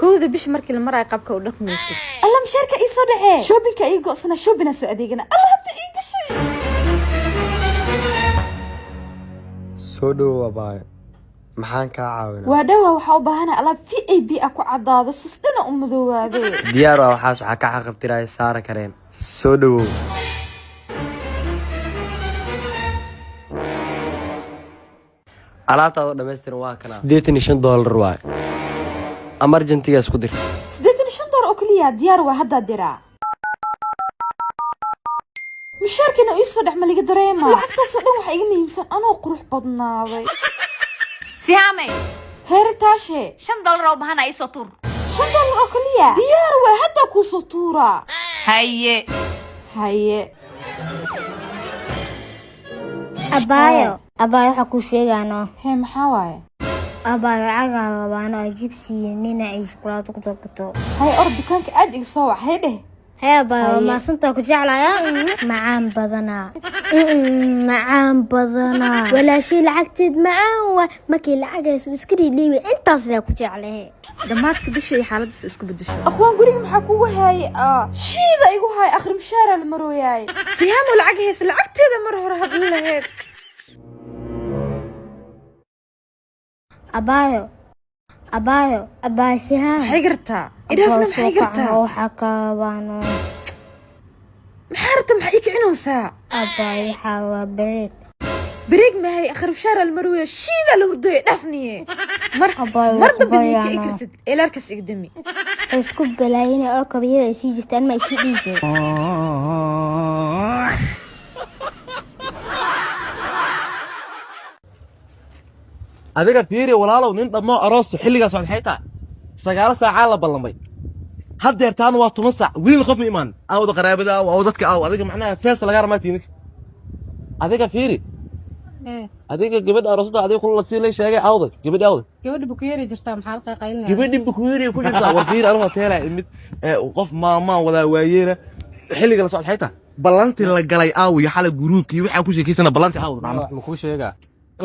كوذا بيش مركي المرأة قبك ودك ميسي الله مشاركة إيه صدحي شوبينك إيه قصنا شوبنا سعديقنا الله هبدا إيه قشي سودو وباي maxaan kaa caawinaa waa dhawa waxa u baahanaa alaab VIP ah ku cadaado sistana u madoowaade diyaar waa waxaas waxa ka xaqabtiray saara kareen soo dhawow alaabtaada dhameystiran waa kana $85 waay emergency-ga isku dir $85 oo kaliya diyaar waa hadda diraa mushaarkina ii soo dhaxma liga dareema lacagtaas oo dhan waxa iga muhiimsan anoo qurux badnaaday سيامي هير تاشي $5 وبهنا اي سطور $5 كليا ديار وهدا كو سطورة هاي أبايو حكو شيغانو هي محاواي أبايو عاقا وابانو جيبسي نينا اي شوكولاتو كتوكتو هاي أرد دكانك أد إقصاوع هيده هيا أبايو ما سنتو كجعلا يا معان بدنا ولا شي لعقتد معان وماكي لعقاس بسكري ليوي انت أصلا كجعلا دماتك بشي حالدس اسكو بدشو أخوان قولي محاكوه هاي شيدا ايقو هاي آخر مشارع المروياي سيام والعقهيس لعقت هذا مرهر هبلا هيك أبايو سيهام حيقرتا إدافنا محيقرتا وحكابانو محارتا محيك عنوسا أبايو حاوا بريق ما هي آخر مشارع المروية شيدا لوردو إدافني مرة بنيك إكرتد إلاركس إقدمي اسكو بلايين أو كبيرة يسي جفتان ما يسي ديجي adiga fiiri walaalow nin dhamo aroos xilligaas aan xayta 9 saac la ballamay hadeertaan waa 10 saac wiil qof iimaan awda qaraabada aw dadka aw adiga macnaha fees laga ramaatay adiga fiiri adiga gabadha aroosada adiga kullu si la sheegay awda gabadha bukuyeeri jirtaa maxaa la qaylinaa gabadha bukuyeeri ku jirtaa war fiiri aniga teela mid qof maama wada waayeena xilliga la soo xayta ballanti la galay aw iyo xal gruubkii waxa ku sheekeysana ballanti aw ma ku sheega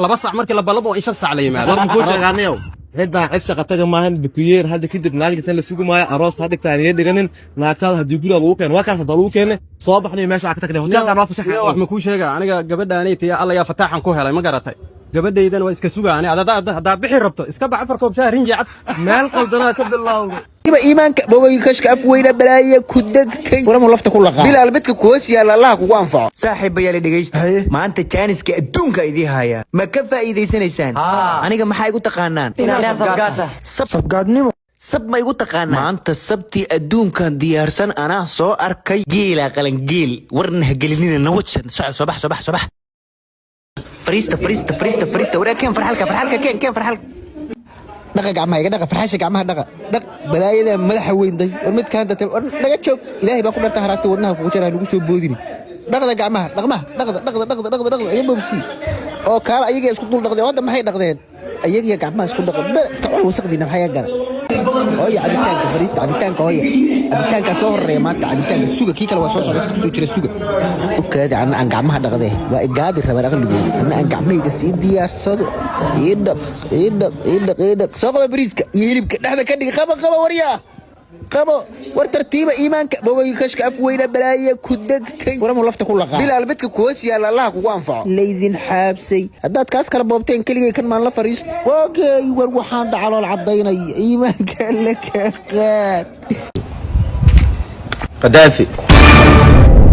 laba sac markii la balabo in 5 sac la yimaado war ma ku sheegaanayo هدا عيش شقتك ماهن بكوير هدا كدب ناقة اللي سوق معي أراس هدا تاني دقنن ناقة هدي يقول أبوه كان واقع هدلوه كان صباحني ماشي عكتك ده هتلقى رافع صحة wax ma ku sheega aniga gabadha anay alla ya fataaxan ku helay ma garatay gabadhaydan waa iska sugaani hada bixi rabto iska bac afar koob shaah rinji cad meel qaldana ka bilaw iba iimaanka baway kashka afweyna balaaya ku degtay waramo lafta ku laqa bilal midka koos yaala allah kugu anfaco saaxiibayaal dhageysta maanta jaaniska adduunka idii haya ma ka faa'iideysanaysaan aniga maxay igu taqaanaan sabgaadnimo sab ma igu taqaanaan maanta sabti adduunkan diyaarsan anaa soo arkay geela qalan geel warna hagelinina nawajsan subax فريستا ولا كان فرحلك كان فرحلك دقة جماعة دقة فرحشة جماعة دقة بلايا ملح وين ضي ورمت كان ده دقة شوك إلهي بقول لك تهرات ورنها وجرها نقص بودني دقة جماعة دقة أيام بمشي أو كار أيجي أسكت طول دقة هذا ما هي دقة أيجي جماعة أسكت دقة بس تعال وسقدي نم حياة جرا هاي عبيتانك فريستا عبيتانك هاي عبيتانك صهر يا مات عبيتانك السوق كيكل وصوص على السوق وكذا عن جماعة دقة وإجاد الربع أنا جماعة السيد دي أرصد يدق سوق بريسك يهرب هذا كذي خبا وريا خبا ورترتيب إيمانك بوي كشك أفوينا بلايا كدقتي ورا لفت كل غا بلا البيتك كويس يا الله كوانفع ليذن حابسي هدات كاسكر بوبتين كلي كان ما لا فريس اوكي وروحان على العضين إيمانك لك قاد قدافي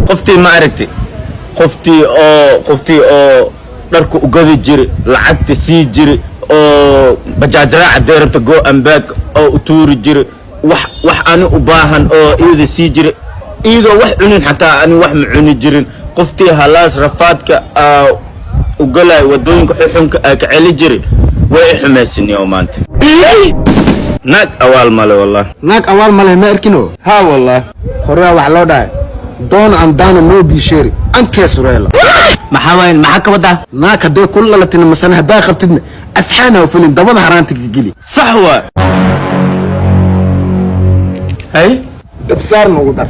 قفتي ما عرفتي قفتي او dharku u gadi jiri lacagta sii jiri oo bajaajada cadeerta go ambaak oo u tuuri jiri wax aan u baahan oo iyada sii jiri iyadoo wax cunin xataa aan wax ma cuni jirin qoftii halaas rafaadka u galay wadooyinka xunka ka celi jiri way xumaysan yow maanta naag awaal male ma arkino ha wallahi hore wax loo dhaay doon aan daana no bishiri anke sureela maxawayn maxaa ka wada naaka dee kullu la tin masana hadaa qabtidna asxaana oo filin dabada haraanta gili saxwa hay dabsaar noogu dar